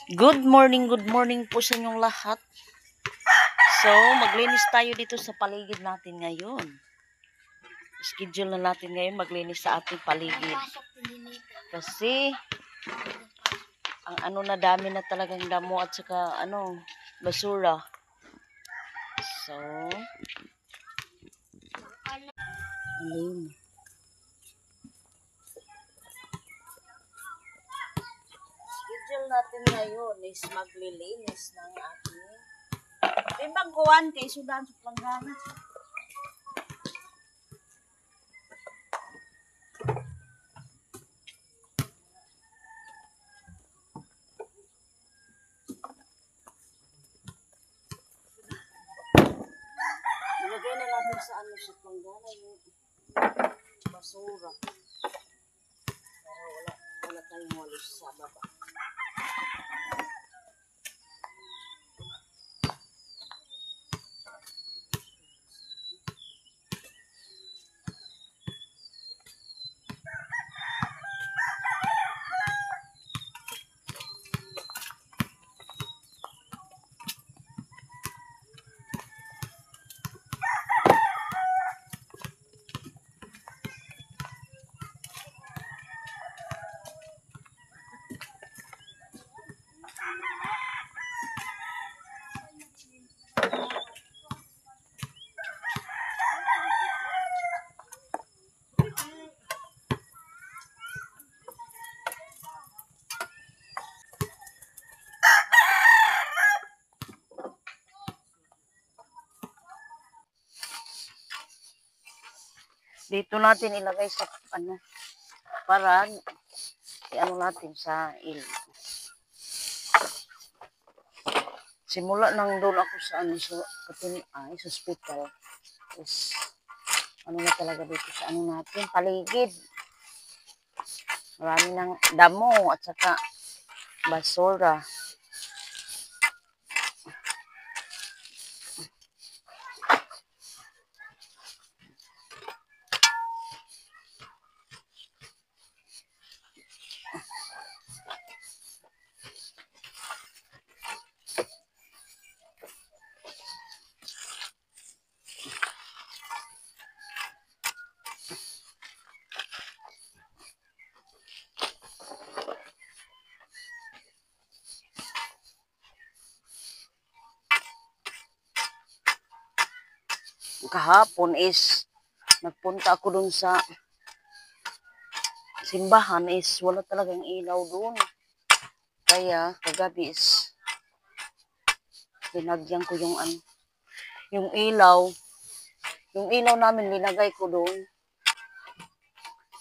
Good morning po sa inyong lahat. So, maglinis tayo dito sa paligid natin ngayon. Schedule na natin ngayon maglinis sa ating paligid. Kasi, ang na dami na talagang damo at saka basura. So, alin. Schedule natin ngayon is maglilinis ng ating timbang kuwan kay sudan sa planggana. Ilagay na natin sa sa planggana yung basura. Pero wala tayong walis sa baba. Dito natin ilagay sa para natin sa simula nang doon ako sa sa hospital is na talaga dito sa natin paligid. Marami ng damo at saka basura. Kahapon is nagpunta ako dun sa simbahan is wala talagang ilaw dun. Kaya kagabi is binagyan ko yung yung ilaw. Yung ilaw namin linagay ko doon.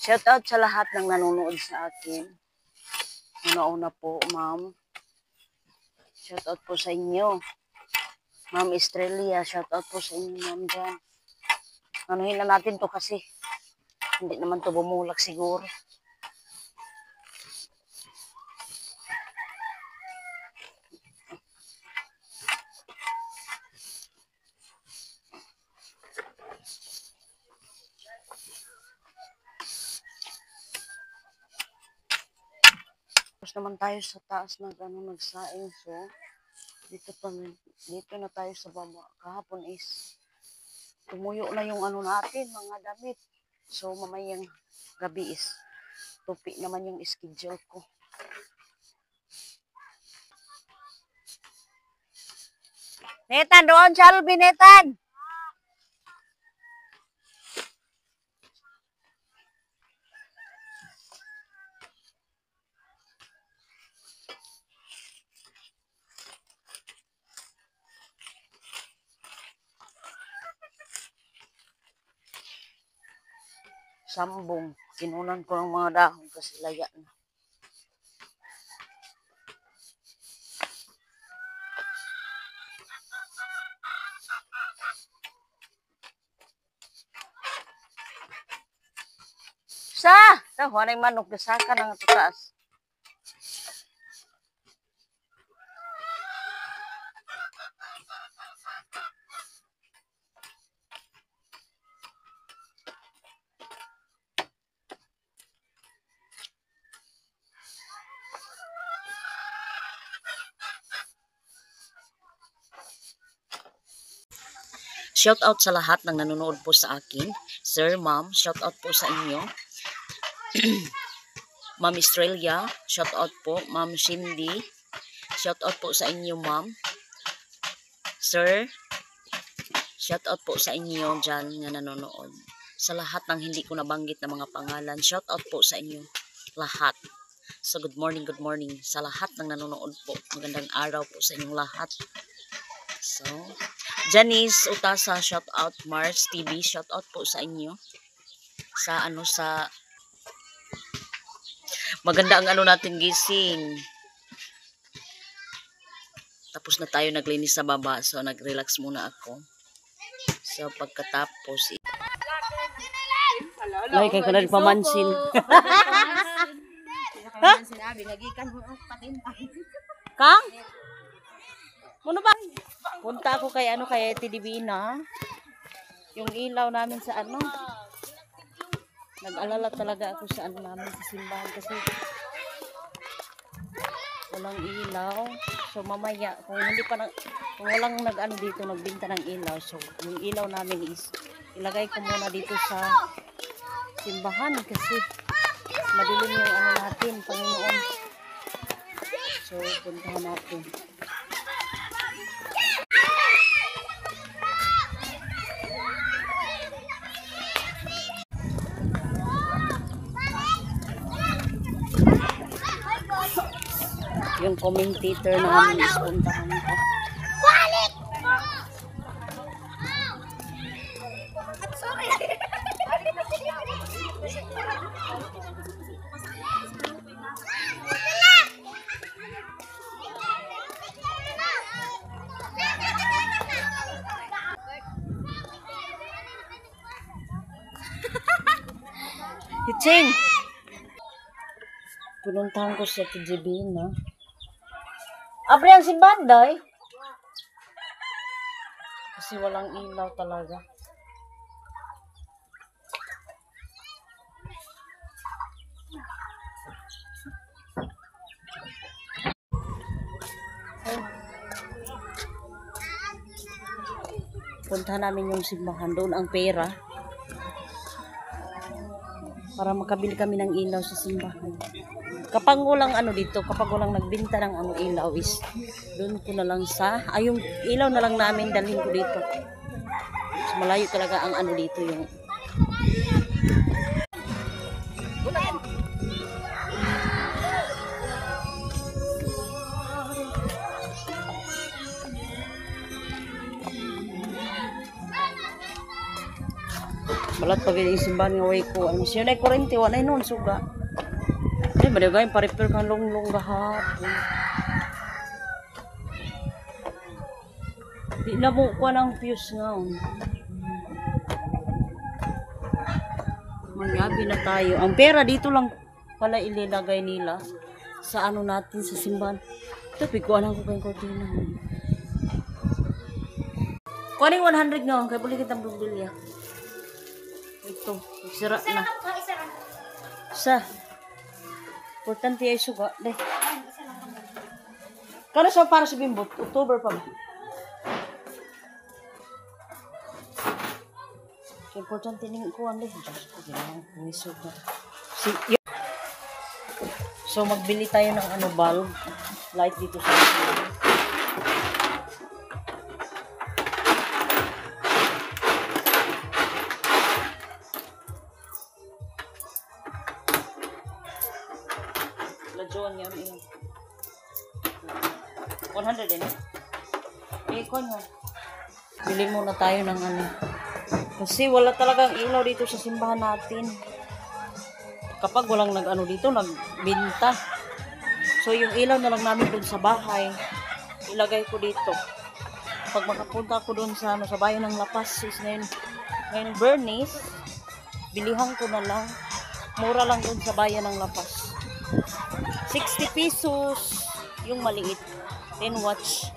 Shout out sa lahat ng nanonood sa akin. Una-una po, ma'am. Shout out po sa inyo. Ma'am Estrella, shout out po sa inyo, ma'am dyan. Anuhin na natin to kasi hindi naman to bumulak siguro. Tapos naman tayo sa taas na nagsaing. So, dito na tayo sa baba. Kahapon is tumuyo na yung natin, mga damit. So, mamayang gabi is tupi naman yung schedule ko. Netan, doon, Shalby, Netan! Sambong. Kinunan ko ng mga dahon kasi laya na. Wala yung manok gasaka ng taas. Shout out sa lahat ng nanonood po sa akin. Sir, ma'am, shout out po sa inyo. Ma'am Estrella, shout out po. Ma'am Cindy, shout out po sa inyo, ma'am. Sir, shout out po sa inyo dyan na nanonood. Sa lahat ng hindi ko nabanggit na mga pangalan, shout out po sa inyo lahat. So good morning sa lahat ng nanonood po. Magandang araw po sa inyong lahat. So, Janice Utasa, shout out. Mars TV, shout out po sa inyo. Sa maganda ang natin gising. Tapos na tayo naglinis sa baba, so nag-relax muna ako. So pagkatapos ay, kaya ko na pamansin. Kang? Ano ba? Punta ako kay kay Tidibina. Yung ilaw namin sa nag-alala talaga ako sa namin sa simbahan kasi walang ilaw. So mamaya kung walang dito nagbenta ng ilaw, so yung ilaw namin is ilagay ko muna dito sa simbahan kasi madilim yung natin, Panginoon. So puntahan natin. Yung commentator namin is puntahan ko. Hiching! Pinuntahan ko sa Tidibina. Abre ang simbahan, day. Kasi walang ilaw talaga. Puntahan namin yung simbahan. Doon ang pera. Para makabili kami ng ilaw sa simbahan. Kapag walang dito, kapag walang nagbenta ng ilaw is doon ko na lang yung ilaw na lang namin dalhin ko dito. So, malayo talaga ang dito yung balat pag yung simbahan nga way ko. Siya na 41 ay noon suga. Ay, madagay, pa-repair kang long-long gahapon. Di na mo ko ng fuse nga. Magabi na tayo. Ang pera dito lang pala ililagay nila sa natin sa simbahan. Ito, piguanan ko kayong kortina. Kuning 100 nga, kaya buli kitang bumbilya. Ito, sira na. Sa importante ay suga. Deh. Kano siya para sa bimbot? October pa ba? Importante ning kuan deh. Suga. So magbili tayo ng bulb light dito sa John yan. 100 din. Kon mo. Bili muna tayo ng kasi wala talagang ilaw dito sa simbahan natin. Kapag walang dito, nagbenta. So yung ilaw na lang namin dun sa bahay, ilagay ko dito. Pag makapunta ko dun sa sa bayan ng Lapas, is ngayon Bernice, bilihan ko na lang. Mura lang dun sa bayan ng Lapas. 60 pesos yung maliit. 10 watch.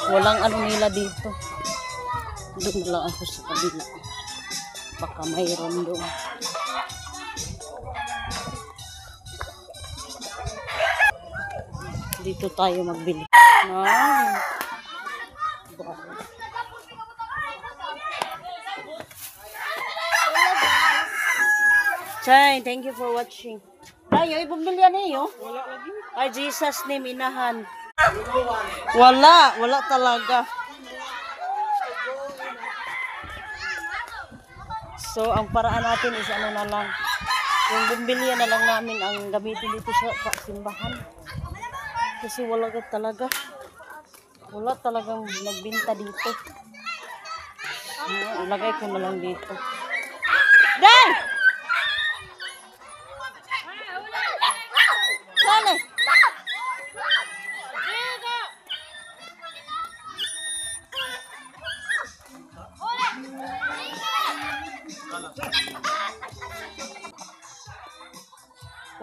Walang nila dito. Doon na lang ako sa kabila. Baka mayroon doon. Dito tayo magbili. Chay, thank you for watching. Tayo, ibumili yan eh, oh. Wala lagi. Ay, Jesus name, inahan. Wala talaga. So, ang paraan natin is ano na lang. Yung bumili na lang namin ang gamitin dito sa simbahan. Kasi wala ka talaga. Wala talagang nagbinta dito. Ilagay ko na lang dito. Day! Sana!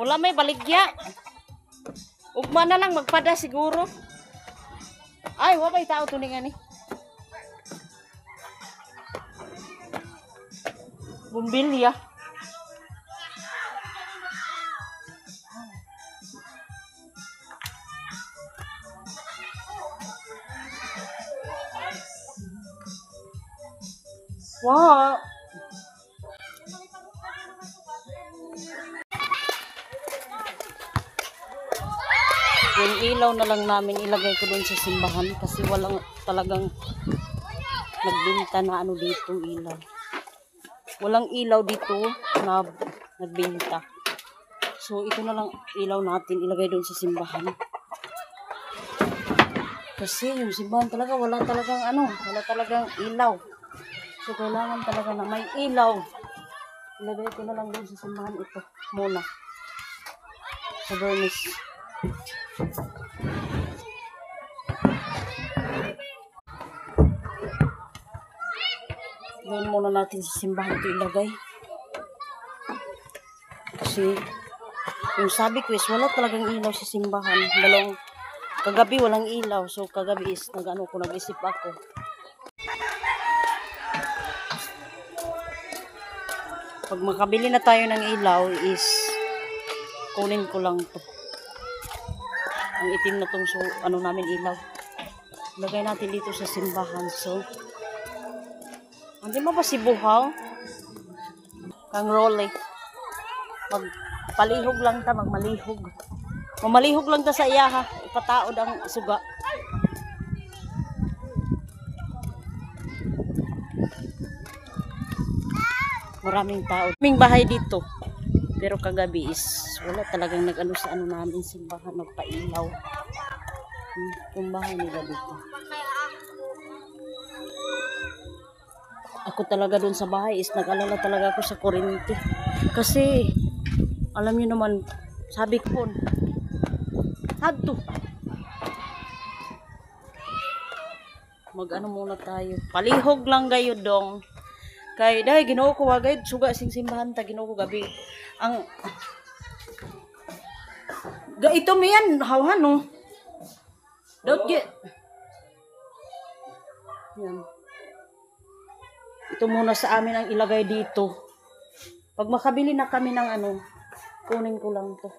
Wala may baligya. Ugma na lang magpada siguro. Ay, wabay tao tuningan ni. Bumbilya. Wow. Yung ilaw na lang namin ilagay ko doon sa simbahan kasi walang talagang nagbenta na ano dito ilaw. Walang ilaw dito na nagbenta. So ito na lang ilaw natin ilagay doon sa simbahan. Kasi yung simbahan talaga wala talagang ilaw. So kailangan talaga na may ilaw. Ilagay ko na lang doon sa simbahan ito muna. Sa Bernice. Doon muna natin sa simbahan ito ilagay. Kasi yung sabi ko is wala talagang ilaw sa simbahan. Kagabi walang ilaw. So kagabi is nag-isip ako. Pag makabili na tayo ng ilaw is kunin ko lang to. Ang itim na tong namin ilaw. Lagay natin dito sa simbahan. So, hindi mo ba si buhaw? Kang role. Magpalihog lang ta, magmalihog. Mamalihog lang ta sa iya ha. Ipataod ang suga. Maraming tao. Maraming bahay dito. Pero kagabi is wala talagang nag-ano sa namin simbahan, nagpailaw. Yung bahay nila dito. Ako talaga dun sa bahay is nag-alala talaga ako sa kuryente. Kasi alam niyo naman, sabi ko hadto. Mag-ano muna tayo. Palihog lang gayo dong. Kay dahil Ginoo ko wagay suga sing simbahan ta Ginoo ko gabi. Ang ito miyan hawhan no. Don't get. Yan. Ito muna sa amin ang ilagay dito. Pag makabili na kami ng kunin ko lang to.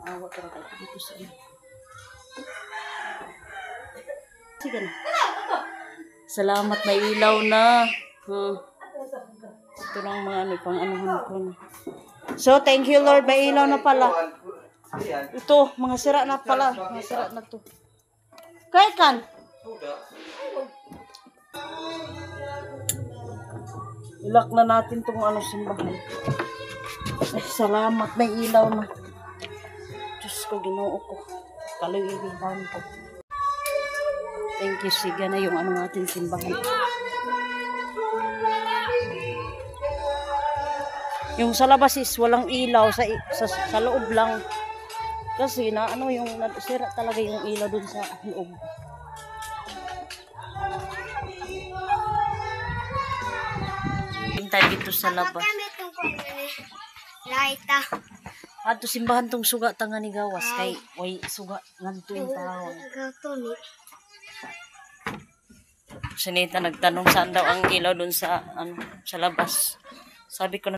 Awa talaga dito sa inyo. Sige na. Salamat, may ilaw na. Ito lang mga pang-anuhan ko na. So, thank you Lord, may ilaw na pala. Ito, mga sira na pala. Mga sira na to. Kaya kan? Ilak na natin itong simbahan. Ay, salamat, may ilaw na. Diyos ko, Ginoo ko. Kaluwihan ko. Thank you, siga na yung natin simbahan. Yung sa labas is walang ilaw, sa loob lang. Kasi yung sira talaga yung ilaw dun sa loob. Hintay dito sa labas. Laita. Ato simbahan tong suga tanga ni gawas kay way suga ngadto yung tao. Sinita nagtanong saan daw ang ilaw dun sa sa labas. Sabi ko na